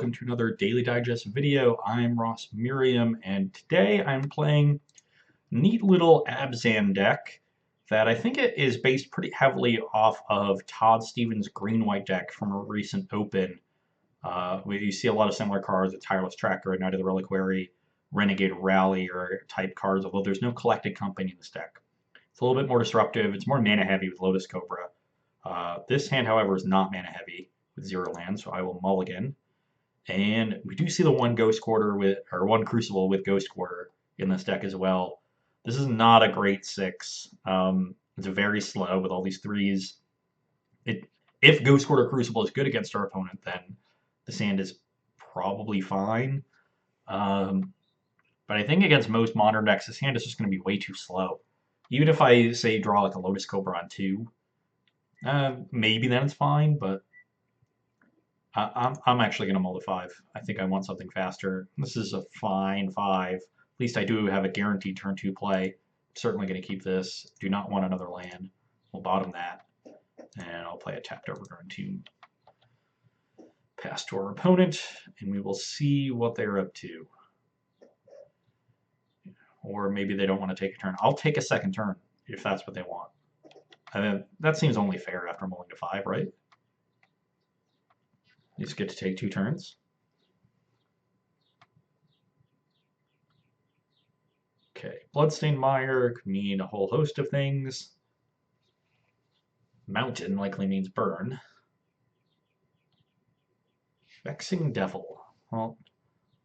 welcome to another Daily Digest video. I'm Merriam, and today I'm playing a neat little Abzan deck that I think it is based pretty heavily off of Todd Stevens' green-white deck from a recent Open. You see a lot of similar cards, a Tireless Tracker, Knight of the Reliquary, Renegade Rallier type cards, although there's no collected company in this deck. It's a little bit more disruptive, it's more mana heavy with Lotus Cobra. This hand, however, is not mana heavy with 0 lands, so I will mulligan. And we do see the one one Crucible with Ghost Quarter in this deck as well. This is not a great 6. It's very slow with all these 3s. If Ghost Quarter Crucible is good against our opponent, then this hand is probably fine. But I think against most modern decks, this hand is just going to be way too slow. Even if I, say, draw like a Lotus Cobra on 2, maybe then it's fine, but I'm actually going to mull the 5. I think I want something faster. This is a fine 5. At least I do have a guaranteed turn 2 play. Certainly going to keep this. Do not want another land. We'll bottom that. And I'll play a tapped over turn 2. Pass to our opponent, and we will see what they're up to. Or maybe they don't want to take a turn. I'll take a second turn if that's what they want. That seems only fair after mulling to 5, right? You just get to take 2 turns. Okay, Bloodstained Mire could mean a whole host of things. Mountain likely means burn. Vexing Devil. Well,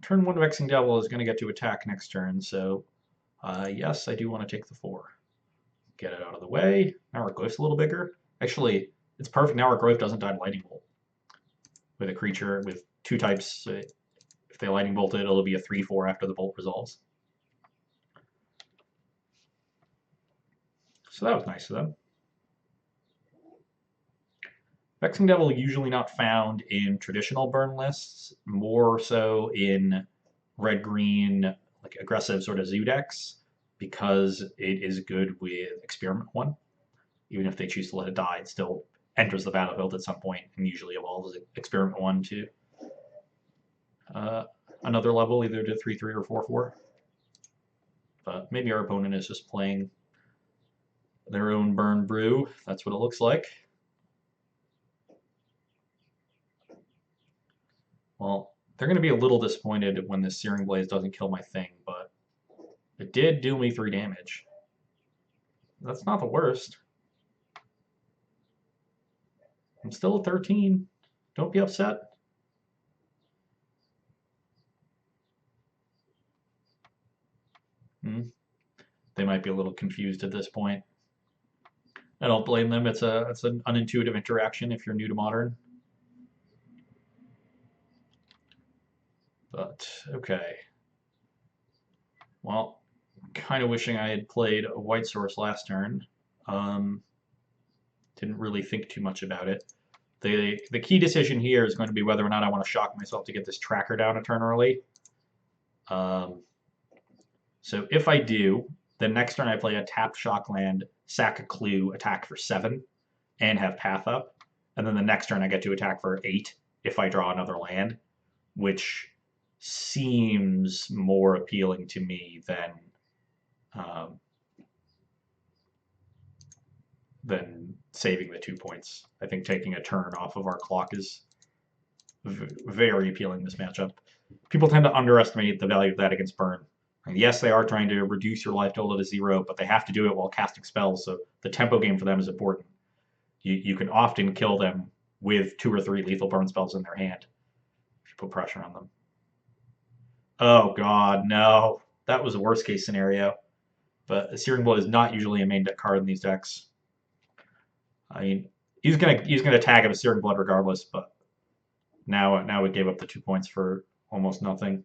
turn 1 Vexing Devil is going to get to attack next turn, so yes, I do want to take the 4. Get it out of the way. Now our Glyph's a little bigger. Actually, it's perfect now our Glyph doesn't die to Lightning Bolt. With a creature with 2 types, if they Lightning Bolt it, it'll be a 3/4 after the bolt resolves. So that was nice of them. Vexing Devil usually not found in traditional burn lists, more so in red-green, like aggressive sort of zoo decks, because it is good with Experiment 1. Even if they choose to let it die, it still enters the battlefield at some point and usually evolves Experiment 1 to another level, either to 3/3 or 4/4. But maybe our opponent is just playing their own burn brew. That's what it looks like. Well, they're going to be a little disappointed when this Searing Blaze doesn't kill my thing, but it did do me 3 damage. That's not the worst. I'm still at 13. Don't be upset. They might be a little confused at this point. I don't blame them. It's an unintuitive interaction if you're new to Modern. But, okay. Well, kind of wishing I had played a White Source last turn. Didn't really think too much about it. The key decision here is going to be whether or not I want to shock myself to get this tracker down a turn early. So if I do, then next turn I play a tapped shock land, sack a clue, attack for 7, and have path up. And then the next turn I get to attack for 8 if I draw another land, which seems more appealing to me than saving the 2 points. I think taking a turn off of our clock is very appealing in this matchup. People tend to underestimate the value of that against burn. And yes, they are trying to reduce your life total to 0, but they have to do it while casting spells, so the tempo game for them is important. You can often kill them with 2 or 3 lethal burn spells in their hand if you put pressure on them. Oh god, no. That was a worst case scenario. But Searing Blood is not usually a main deck card in these decks. I mean, he's gonna tag him a Searing Blood regardless, but now we gave up the 2 points for almost nothing.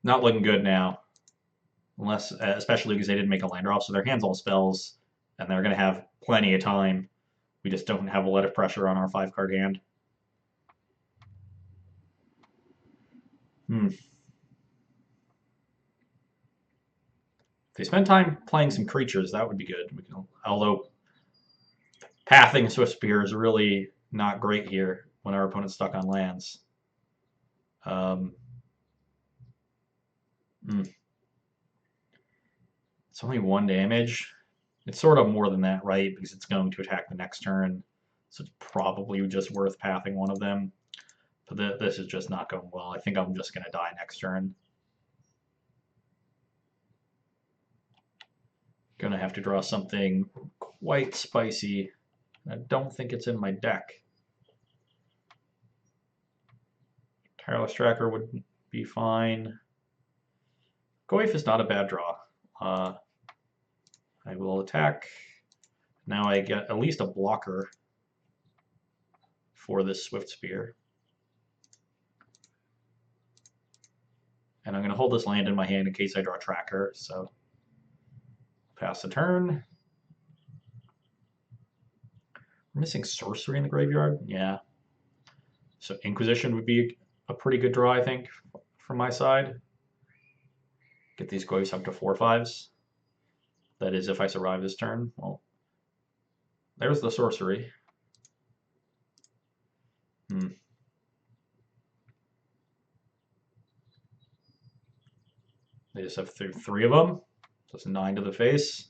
Not looking good now, unless especially because they didn't make a land drop, so their hand's all spells, and they're gonna have plenty of time. We just don't have a lot of pressure on our 5-card hand. If they spend time playing some creatures, that would be good. Although pathing Swift Spear is really not great here. when our opponent's stuck on lands. It's only 1 damage. It's sort of more than that, right? Because it's going to attack the next turn. So it's probably just worth pathing one of them. But this is just not going well. I think I'm just going to die next turn. Gonna have to draw something quite spicy. I don't think it's in my deck. Tireless Tracker would be fine. Goyf is not a bad draw. I will attack. Now I get at least a blocker for this Swift Spear. And I'm going to hold this land in my hand in case I draw Tracker. So pass the turn. We're missing Sorcery in the graveyard. Yeah. So Inquisition would be a pretty good draw, I think, from my side. Get these Goyfs up to 4/5s. That is, if I survive this turn. Well, there's the Sorcery. They just have 3 of them. So it's 9 to the face.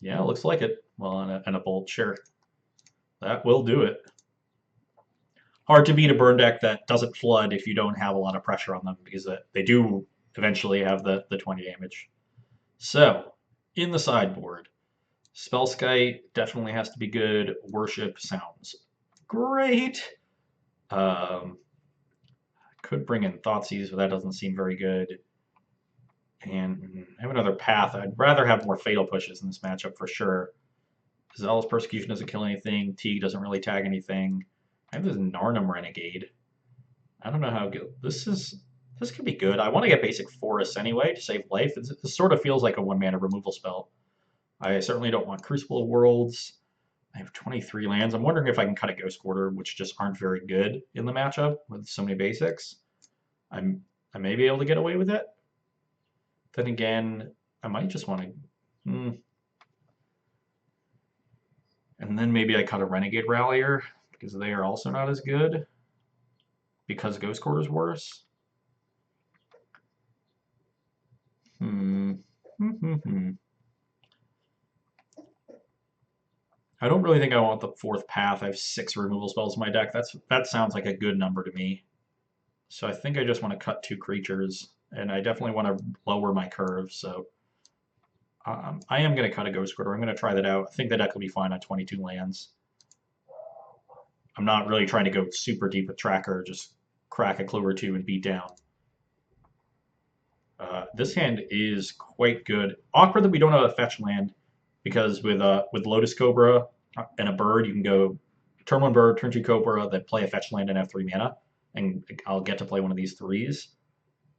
Yeah, looks like it. Well, and a Bolt, sure. That will do it. Hard to beat a burn deck that doesn't flood if you don't have a lot of pressure on them, because they do eventually have the 20 damage. So, in the sideboard, Spellskite definitely has to be good. Worship sounds great. Could bring in Thoughtseize, but that doesn't seem very good. And I have another path. I'd rather have more Fatal Pushes in this matchup for sure. Zealous Persecution doesn't kill anything. Teague doesn't really tag anything. I have this Narnum Renegade. I don't know how good this is. This could be good. I want to get basic Forests anyway to save life. This sort of feels like a 1-mana removal spell. I certainly don't want Crucible of Worlds. I have 23 lands. I'm wondering if I can cut a Ghost Quarter, which just aren't very good in the matchup with so many basics. I may be able to get away with it. Then again, I might just want to... And then maybe I cut a Renegade Rallier, because they are also not as good. Because Ghost Quarter is worse. I don't really think I want the 4th path. I have 6 removal spells in my deck. That sounds like a good number to me. So I think I just want to cut 2 creatures, and I definitely want to lower my curve. So I am going to cut a Ghost Quarter. I'm going to try that out. I think the deck will be fine on 22 lands. I'm not really trying to go super deep with Tracker. Just crack a clue or 2 and beat down. This hand is quite good. Awkward that we don't have a fetch land, because with Lotus Cobra and a bird, you can go turn 1 bird, turn 2 Cobra, then play a fetch land and have 3 mana, and I'll get to play one of these 3s.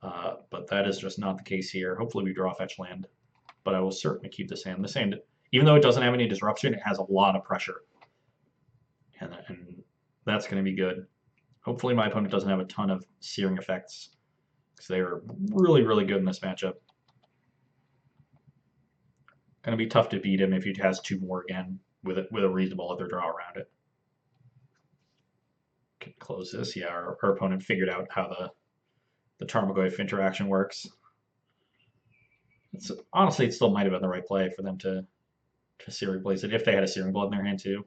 But that is just not the case here. Hopefully we draw a fetch land, but I will certainly keep this hand. This hand, even though it doesn't have any disruption, it has a lot of pressure, and that's going to be good. Hopefully my opponent doesn't have a ton of searing effects, because they are really, really good in this matchup. Going to be tough to beat him if he has 2 more again with a reasonable other draw around it. Can close this. Yeah, our opponent figured out how the Tarmogoyf interaction works. Honestly, it still might have been the right play for them to Searing Blaze it if they had a Searing Blood in their hand too.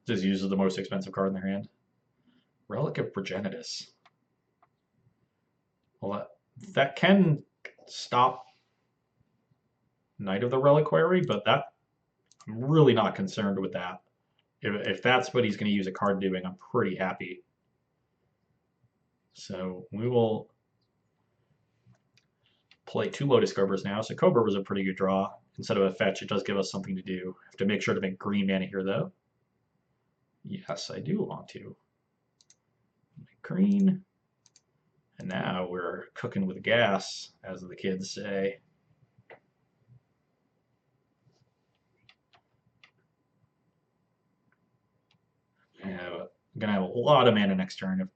Just uses the most expensive card in their hand. Relic of Progenitus. Well, that can stop Knight of the Reliquary, but I'm really not concerned with that. If that's what he's going to use a card doing, I'm pretty happy. So we will play 2 Lotus Cobras now. So Cobra was a pretty good draw. Instead of a fetch, it does give us something to do. I have to make sure to make green mana here, though. Yes, I do want to. Make green. And now we're cooking with gas, as the kids say. I'm going to have a lot of mana next turn.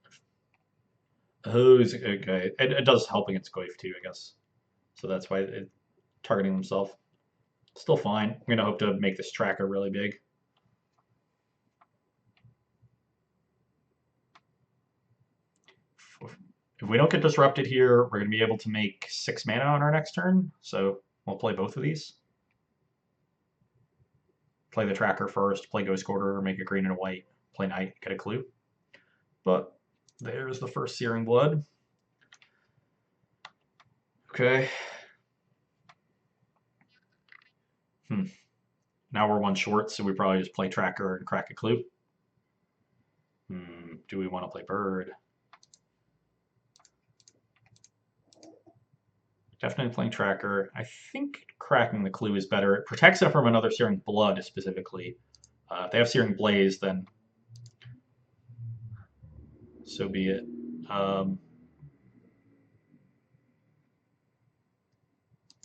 Oh, okay. It does help against Goyf too, I guess. So that's why it's targeting himself. Still fine. I'm going to hope to make this tracker really big. If we don't get disrupted here, we're going to be able to make 6 mana on our next turn. So we'll play both of these. Play the tracker first, play Ghost Quarter, make a green and a white, play Knight, get a clue. But there's the first Searing Blood. Okay. Now we're one short, so we probably just play tracker and crack a clue. Do we want to play bird? Definitely playing tracker. I think cracking the clue is better. It protects it from another Searing Blood specifically. If they have Searing Blaze, then so be it.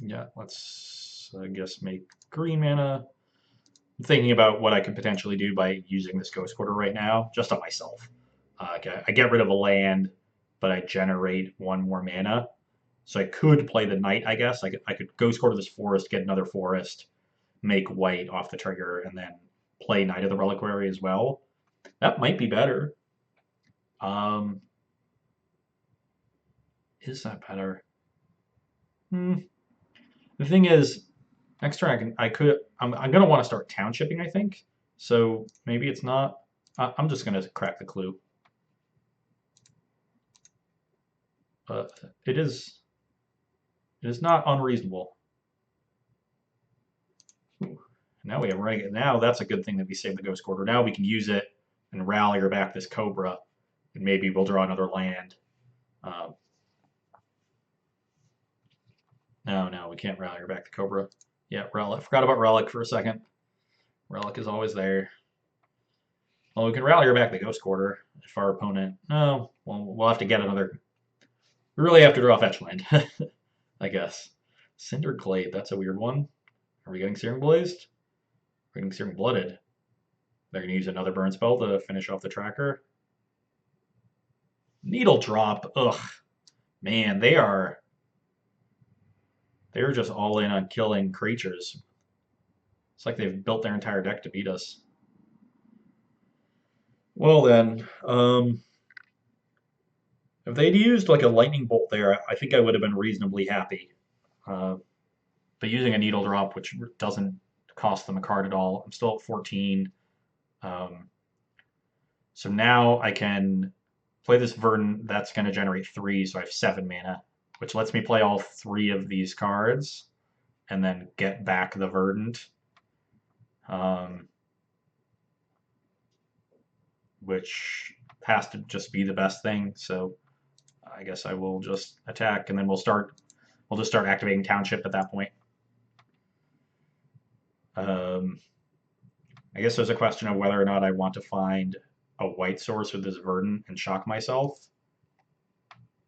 Yeah, let's, I guess, make green mana. I'm thinking about what I could potentially do by using this Ghost Quarter right now, just on myself. I get rid of a land, but I generate 1 more mana. So I could play the Knight, I guess. I could Ghost Quarter this forest, get another forest, make white off the trigger, and then play Knight of the Reliquary as well. That might be better. Is that better? The thing is, next turn I'm gonna want to start townshipping, I think. So maybe it's not. I'm just gonna crack the clue. But it is not unreasonable. Ooh, now we have Renegade. Now that's a good thing that we saved the Ghost Quarter. Now we can use it and Rallier back this Cobra, and maybe we'll draw another land. No, we can't Rallier back the Cobra. Yeah, Relic. Forgot about Relic for a second. Relic is always there. Well, we can Rallier back the Ghost Quarter if our opponent. No, well, we'll have to get another. We really have to draw fetch land, I guess. Cindered Glade, that's a weird one. Are we getting Searing Blazed? We're getting Searing Blooded. They're going to use another burn spell to finish off the tracker. Needle Drop, ugh. Man, they're just all in on killing creatures. It's like they've built their entire deck to beat us. Well then, if they'd used like a lightning bolt there, I think I would have been reasonably happy. But using a needle drop, which doesn't cost them a card at all, I'm still at 14. So now I can play this Verdant. That's going to generate 3, so I have 7 mana, which lets me play all 3 of these cards and then get back the Verdant. Which has to just be the best thing. So I guess I will just attack, and then we'll just start activating Township at that point. I guess there's a question of whether or not I want to find a white source with this Verdant and shock myself.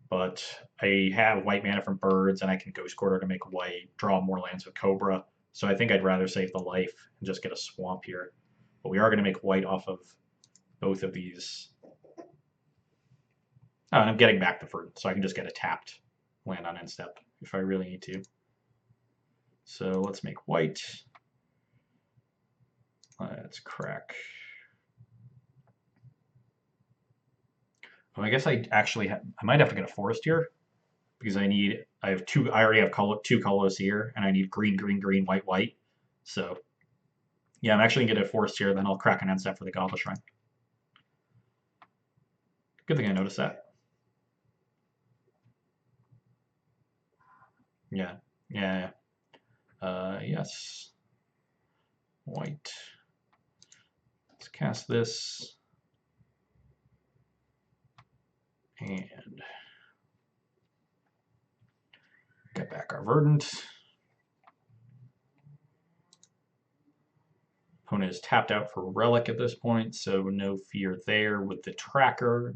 But I have white mana from birds, and I can Ghost Quarter to make white, draw more lands with Cobra. So I think I'd rather save the life and just get a swamp here. But we are going to make white off of both of these. Oh, and I'm getting back the Verdant, so I can just get a tapped land on end step if I really need to. So let's make white. Let's crack. Oh, I guess I might have to get a forest here because I already have 2 colors here, and I need green, green, green, white, white. So yeah, I'm actually gonna get a forest here, then I'll crack an end step for the Goblet Shrine. Good thing I noticed that. Yeah. Yes. White. Let's cast this. And get back our Verdant. Opponent is tapped out for Relic at this point, so no fear there with the tracker.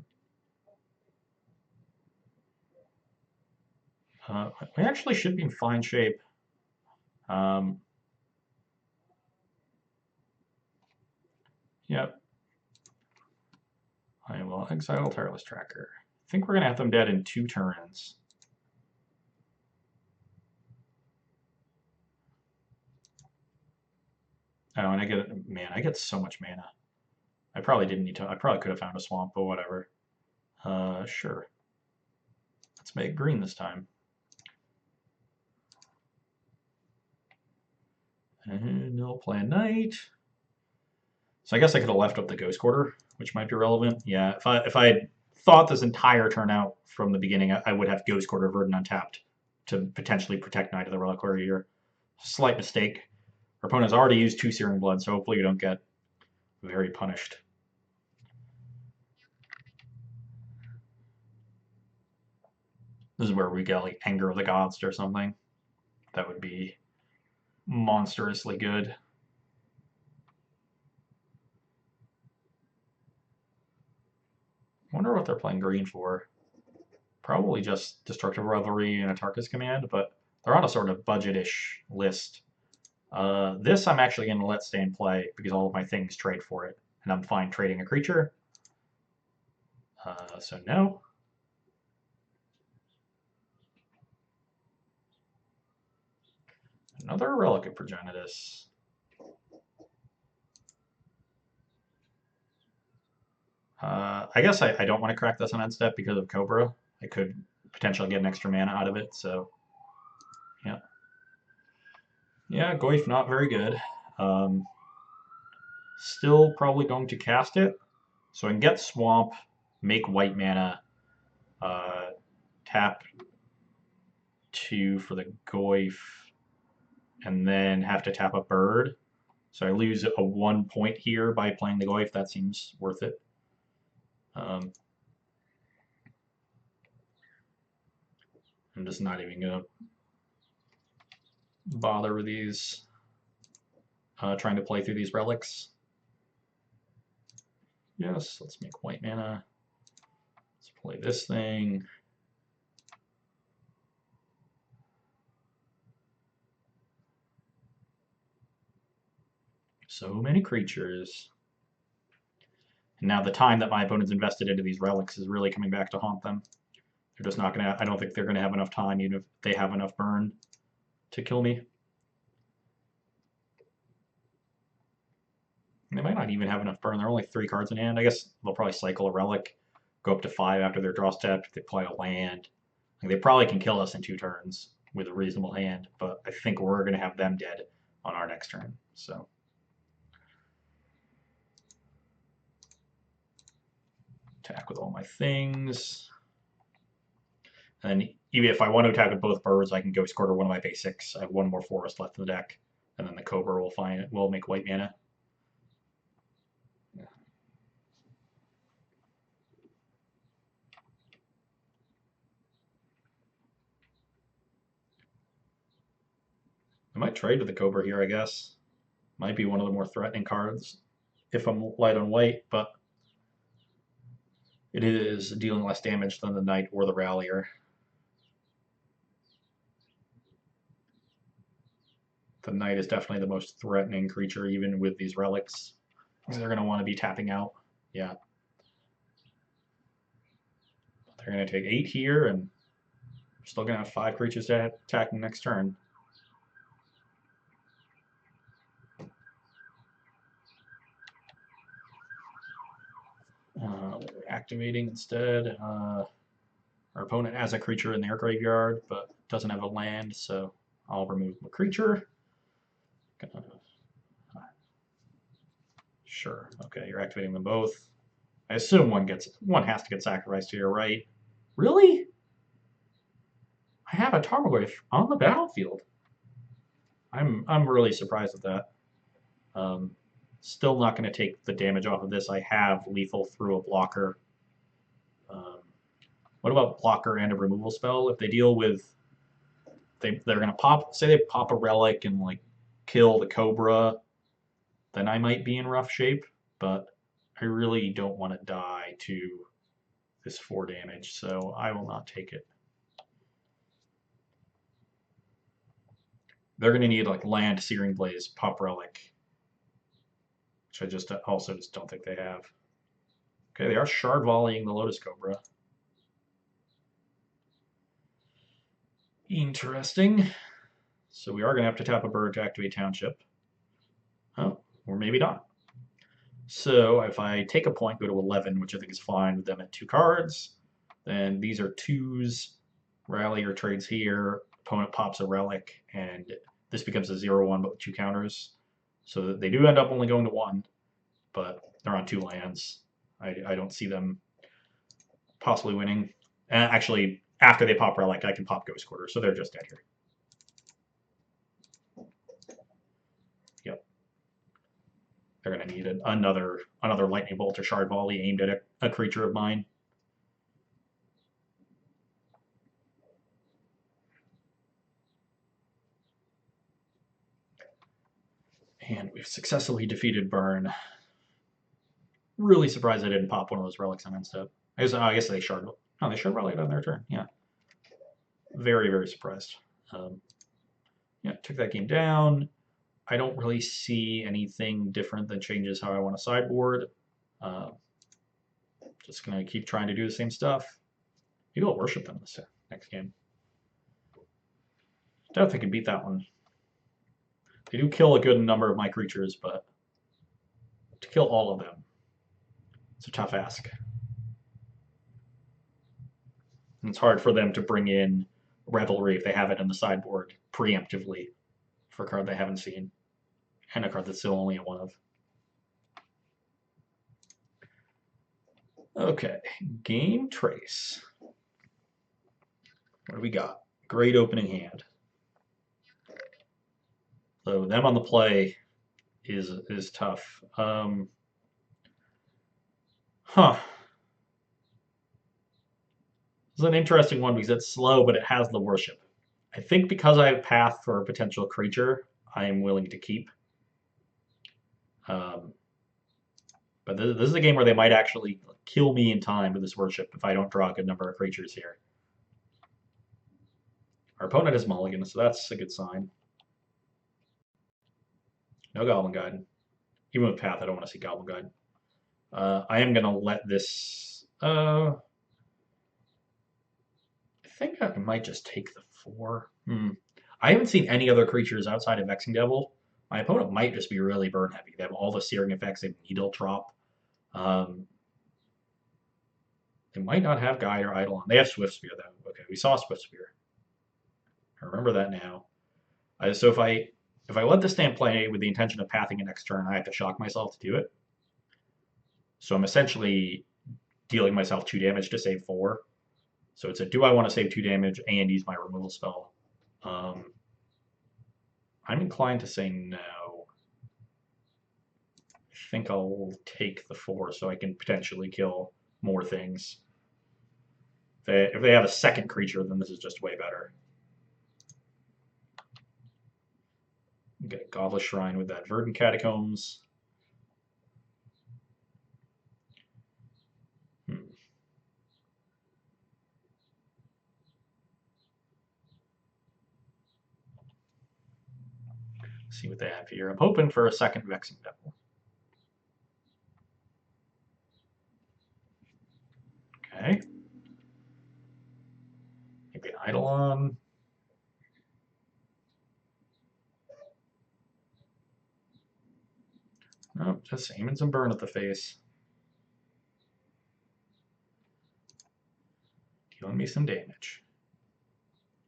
We actually should be in fine shape. Yep. I will exile Tireless Tracker. I think we're going to have them dead in 2 turns. Oh, and I get, man, I get so much mana. I probably didn't need to, I probably could have found a swamp, but whatever. Sure. Let's make green this time. And no plan night. So I guess I could have left up the Ghost Quarter, which might be relevant. Yeah, if I had thought this entire turnout from the beginning, I would have Ghost Quarter Verdant untapped to potentially protect Knight of the Reliquary here. Slight mistake. Our opponent has already used 2 Searing Blood, so hopefully we don't get very punished. This is where we get like Anger of the Gods or something. That would be monstrously good. I wonder what they're playing green for. Probably just Destructive Revelry and a Tarkus Command, but they're on a sort of budget-ish list. This I'm actually going to let stay in play because all of my things trade for it, and I'm fine trading a creature. So no. Another Relic of Progenitus. I guess I don't want to crack this on end step because of Cobra. I could potentially get an extra mana out of it, so yeah. Yeah, Goyf not very good. Still probably going to cast it. So I can get Swamp, make white mana, tap 2 for the Goyf, and then have to tap a bird. So I lose a 1 point here by playing the Goyf. That seems worth it. I'm just not even going to bother with these, trying to play through these relics. Yes, let's make white mana. Let's play this thing. So many creatures. And now the time that my opponent's invested into these relics is really coming back to haunt them. They're just not going to, I don't think they're going to have enough time, even if they have enough burn, to kill me. And they might not even have enough burn. There are only 3 cards in hand. I guess they'll probably cycle a relic, go up to 5 after their draw step. They play a land. Like, they probably can kill us in 2 turns with a reasonable hand, but I think we're going to have them dead on our next turn. So attack with all my things. And then even if I want to attack with both birds, I can Ghost Quarter one of my basics. I have 1 more forest left in the deck, and then the Cobra will make white mana. I might trade with the Cobra here, I guess. Might be one of the more threatening cards if I'm light on white, but it is dealing less damage than the Knight or the Rallier. The Knight is definitely the most threatening creature, even with these relics. They're going to want to be tapping out. Yeah. They're going to take 8 here, and we're still going to have 5 creatures to attack next turn. Activating instead. Our opponent has a creature in their graveyard, but doesn't have a land, so I'll remove the creature. Sure. Okay, you're activating them both. I assume one has to get sacrificed here, right? Really? I have a Tarmogoyf on the battlefield. I'm really surprised at that. Still not going to take the damage off of this. I have lethal through a blocker. What about blocker and a removal spell? If they deal with, they're going to pop. Say they pop a relic and like kill the Cobra, then I might be in rough shape. But I really don't want to die to this 4 damage, so I will not take it. They're going to need like land, Searing Blaze, pop relic, which I just don't think they have. Okay, they are shard volleying the Lotus Cobra. Interesting. So we are going to have to tap a bird to activate Township. Oh, or maybe not. So if I take a point, go to 11, which I think is fine with them at 2 cards, then these are 2s. Rallier trades here. Opponent pops a relic, and this becomes a 0/1, but with 2 counters. So they do end up only going to 1, but they're on 2 lands. I don't see them possibly winning. Actually, after they pop relic, I can pop Ghost Quarter, so they're just dead here. Yep. They're going to need another Lightning Bolt or Shard Volley aimed at a creature of mine. And we've successfully defeated Burn. Really surprised I didn't pop one of those relics on instead. I guess they shard. Oh, they shard relic on their turn. Yeah. Very, very surprised. Yeah, took that game down. I don't really see anything different that changes how I want to sideboard. Just going to keep trying to do the same stuff. Maybe I'll worship them this next game. Doubt they can beat that one. They do kill a good number of my creatures, but to kill all of them, it's a tough ask. And it's hard for them to bring in Revelry if they have it in the sideboard preemptively for a card they haven't seen, and a card that's still only a 1 of. Okay, Game Trace. What do we got? Great opening hand. So them on the play is tough. Huh. This is an interesting one because it's slow, but it has the worship. I think because I have path for a potential creature, I am willing to keep. But this is a game where they might actually kill me in time with this worship if I don't draw a good number of creatures here. Our opponent is mulligan, so that's a good sign. No Goblin Guide. Even with path, I don't want to see Goblin Guide. I am going to let this... I think I might just take the 4. I haven't seen any other creatures outside of Vexing Devil. My opponent might just be really burn heavy. They have all the searing effects. They have Needle Drop. They might not have Guide or Eidolon. They have Swift Spear, though. Okay, we saw Swift Spear. I remember that now. So if I let this stand play with the intention of pathing it next turn, I have to shock myself to do it. So I'm essentially dealing myself 2 damage to save 4. So it's a do I want to save 2 damage and use my removal spell? I'm inclined to say no. I think I'll take the 4 so I can potentially kill more things. If they have a second creature, then this is just way better. Get a Godless Shrine with that Verdant Catacombs. See what they have here. I'm hoping for a second Vexing Devil. Okay. Maybe an Eidolon. Nope, just aiming some burn at the face. Dealing me some damage.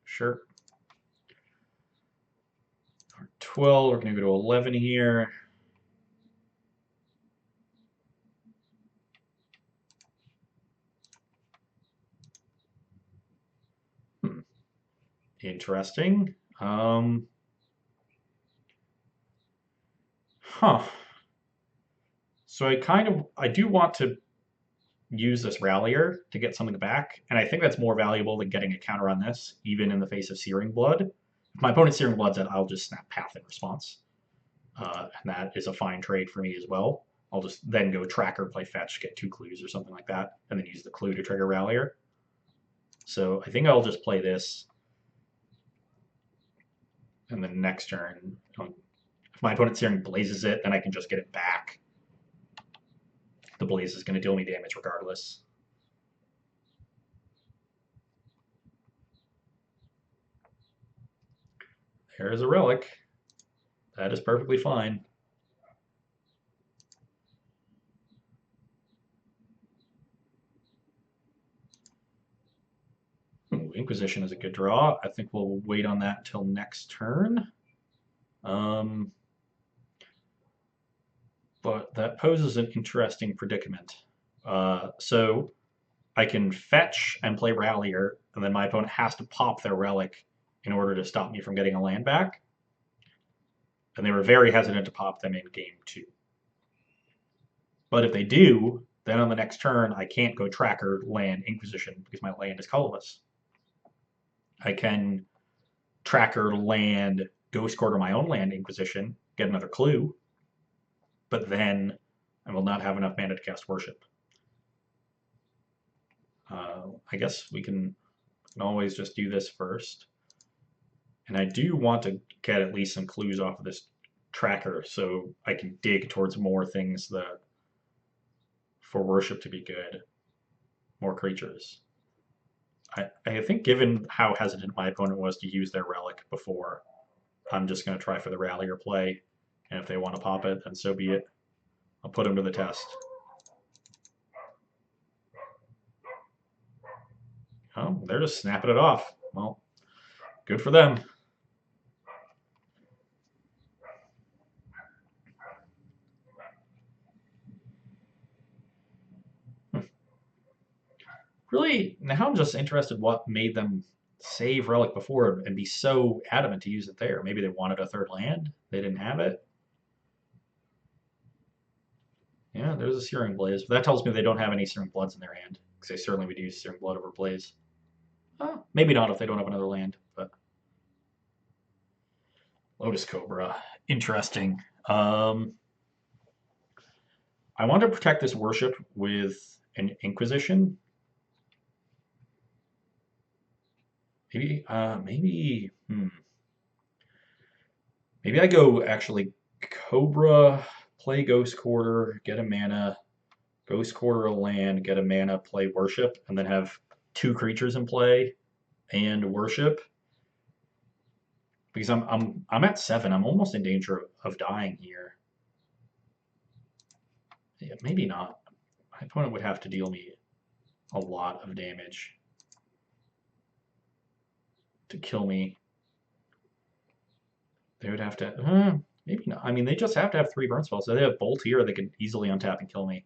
Sure. 12, we're going to go to 11 here. Interesting. So I do want to use this Rallier to get something back, and I think that's more valuable than getting a counter on this, even in the face of Searing Blood. If my opponent's Searing Blood's dead, I'll just snap Path in response. And that is a fine trade for me as well. I'll just then go Tracker, play Fetch, get 2 clues or something like that, and then use the clue to trigger Rallier. So I think I'll just play this. And then next turn, if my opponent's Searing Blazes it, then I can just get it back. The Blaze is going to deal me damage regardless. There's a relic. That is perfectly fine. Inquisition is a good draw. I think we'll wait on that until next turn. But that poses an interesting predicament. So I can fetch and play Rallier, and then my opponent has to pop their relic in order to stop me from getting a land back. And they were very hesitant to pop them in game 2. But if they do, then on the next turn, I can't go tracker land Inquisition because my land is colorless. I can tracker land Ghost Quarter my own land Inquisition, get another clue, but then I will not have enough mana to cast Worship. I guess we can always just do this first. And I do want to get at least some clues off of this tracker so I can dig towards more things that for Worship to be good, more creatures. I think given how hesitant my opponent was to use their relic before, I'm just going to try for the Rallier play, and if they want to pop it, then so be it. I'll put them to the test. Oh, they're just snapping it off. Well, good for them. Really, now I'm just interested what made them save Relic before and be so adamant to use it there. Maybe they wanted a third land. They didn't have it. Yeah, there's a Searing Blaze. But that tells me they don't have any Searing Bloods in their hand, because they certainly would use Searing Blood over Blaze. Maybe not if they don't have another land, but Lotus Cobra. Interesting. I want to protect this Worship with an Inquisition. Maybe I go actually Cobra, play Ghost Quarter, get a mana, Ghost Quarter a land, get a mana, play Worship, and then have 2 creatures in play and Worship. Because I'm at 7. I'm almost in danger of dying here. Yeah, maybe not. My opponent would have to deal me a lot of damage to kill me. They would have to, maybe not. I mean, they just have to have 3 burn spells. So they have Bolt here, they could easily untap and kill me.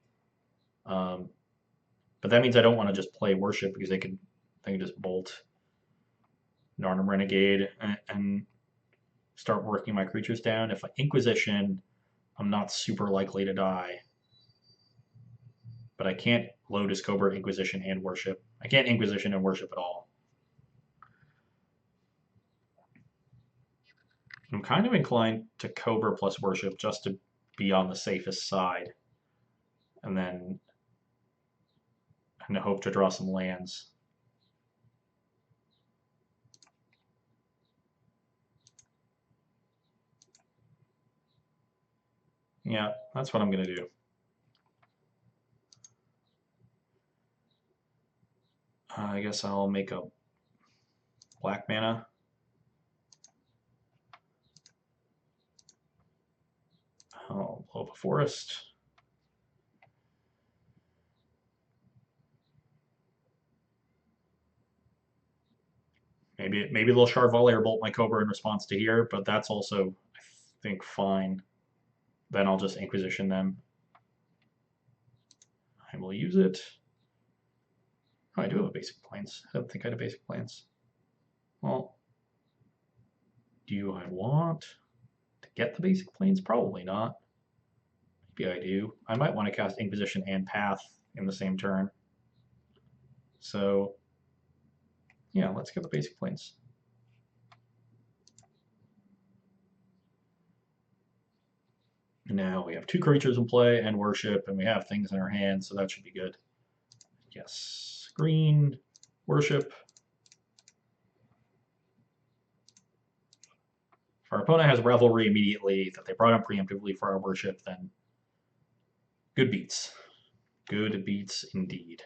But that means I don't want to just play Worship because they can just Bolt Narnum Renegade and start working my creatures down. If I Inquisition, I'm not super likely to die. But I can't Lotus Cobra, Inquisition, and Worship. I can't Inquisition and Worship at all. I'm kind of inclined to Cobra plus Worship just to be on the safest side. And then hope to draw some lands. Yeah, that's what I'm going to do. I guess I'll make a black mana. I'll blow up a forest. Maybe they'll Shard Volley or Bolt my Cobra in response to here, but that's also, I think, fine. Then I'll just Inquisition them. I will use it. Oh, I do have a basic plains. I don't think I had a basic plains. Well, do I want to get the basic plains? Probably not. Maybe I do. I might want to cast Inquisition and Path in the same turn. So, yeah, let's get the basic plains. Now we have 2 creatures in play and Worship, and we have things in our hands, so that should be good. Yes, green, Worship. If our opponent has Revelry immediately that they brought up preemptively for our Worship, then good beats. Good beats indeed.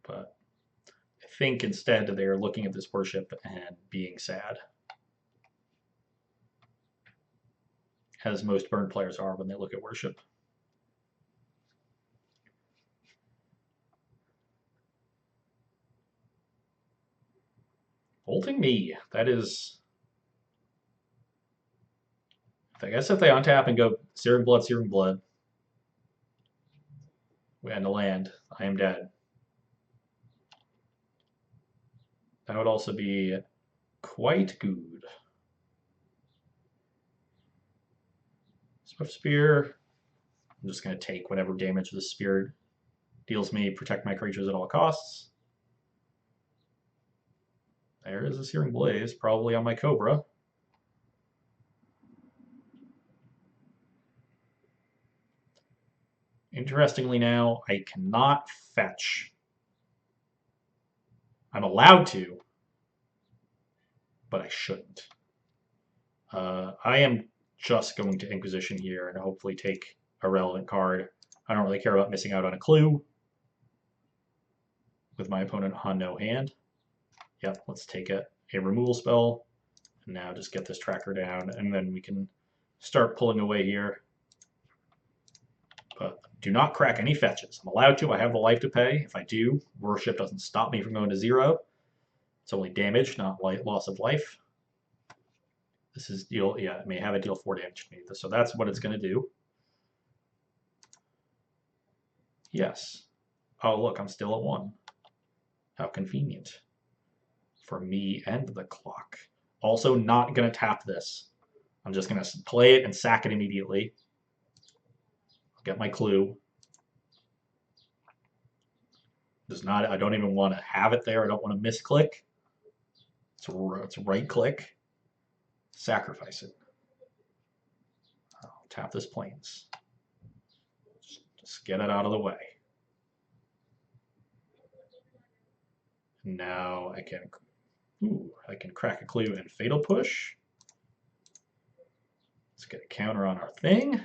But I think instead they're looking at this Worship and being sad. As most burn players are when they look at Worship. Interesting me. That is... I guess if they untap and go Searing Blood, and a land, I am dead. That would also be quite good. Swift Spear. I'm just going to take whatever damage the spear deals me, protect my creatures at all costs. There is a Searing Blaze, probably on my Cobra. Interestingly now, I cannot fetch. I'm allowed to, but I shouldn't. I am just going to Inquisition here and hopefully take a relevant card. I don't really care about missing out on a clue with my opponent on no hand. Yep, let's take a removal spell. And now just get this tracker down, and then we can start pulling away here. But do not crack any fetches. I'm allowed to. I have the life to pay. If I do, Worship doesn't stop me from going to 0. It's only damage, not loss of life. This is deal, yeah, it may have it deal 4 damage to me. So that's what it's going to do. Yes. Oh, look, I'm still at 1. How convenient for me and the clock. Also not going to tap this. I'm just going to play it and sack it immediately. I'll get my clue. I don't even want to have it there. I don't want to misclick. It's right click. Sacrifice it. I'll tap this Plains. Just get it out of the way. Now I can crack a clue and Fatal Push. Let's get a counter on our thing.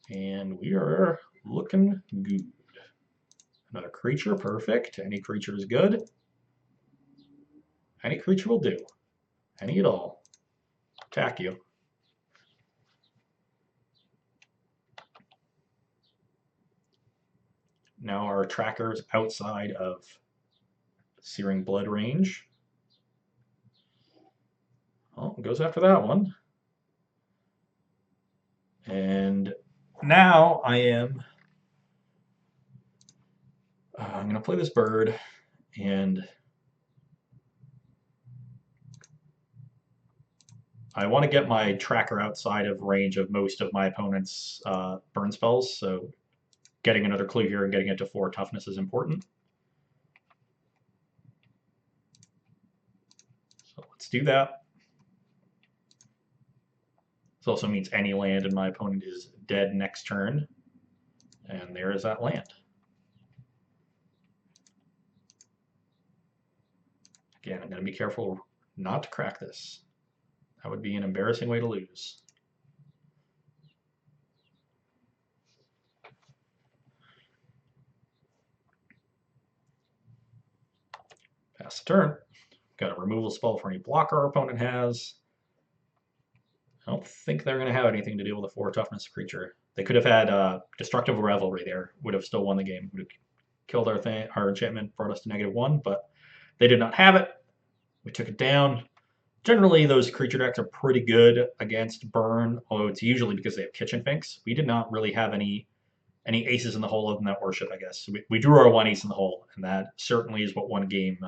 And we are looking good. Another creature, perfect. Any creature is good. Any creature will do. Any at all. Attack you. Now our tracker's outside of Searing Blood range. Oh, it goes after that one. And now I'm going to play this bird, and I want to get my tracker outside of range of most of my opponent's burn spells, so getting another clue here and getting it to 4 toughness is important. So let's do that. This also means any land in my opponent is dead next turn, and there is that land. Again, I'm going to be careful not to crack this. That would be an embarrassing way to lose. Pass the turn. Got a removal spell for any blocker our opponent has. I don't think they're going to have anything to deal with a 4 toughness creature. They could have had Destructive Revelry there. Would have still won the game. Would have killed our enchantment, brought us to -1, but they did not have it. We took it down. Generally, those creature decks are pretty good against burn, although it's usually because they have Kitchen Finks. We did not really have any aces in the hole other than that Worship, I guess. So we drew our 1 ace in the hole, and that certainly is what won game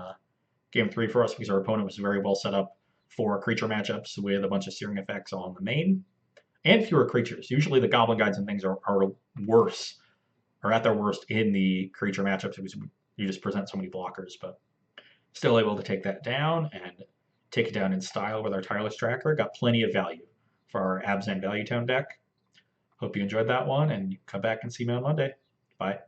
3 for us, because our opponent was very well set up for creature matchups with a bunch of searing effects on the main and fewer creatures. Usually the Goblin Guides and things are worse, or at their worst in the creature matchups because you just present so many blockers, but still able to take that down and take it down in style with our Tireless Tracker. Got plenty of value for our Abzan Value Town deck. Hope you enjoyed that one, and you come back and see me on Monday. Bye.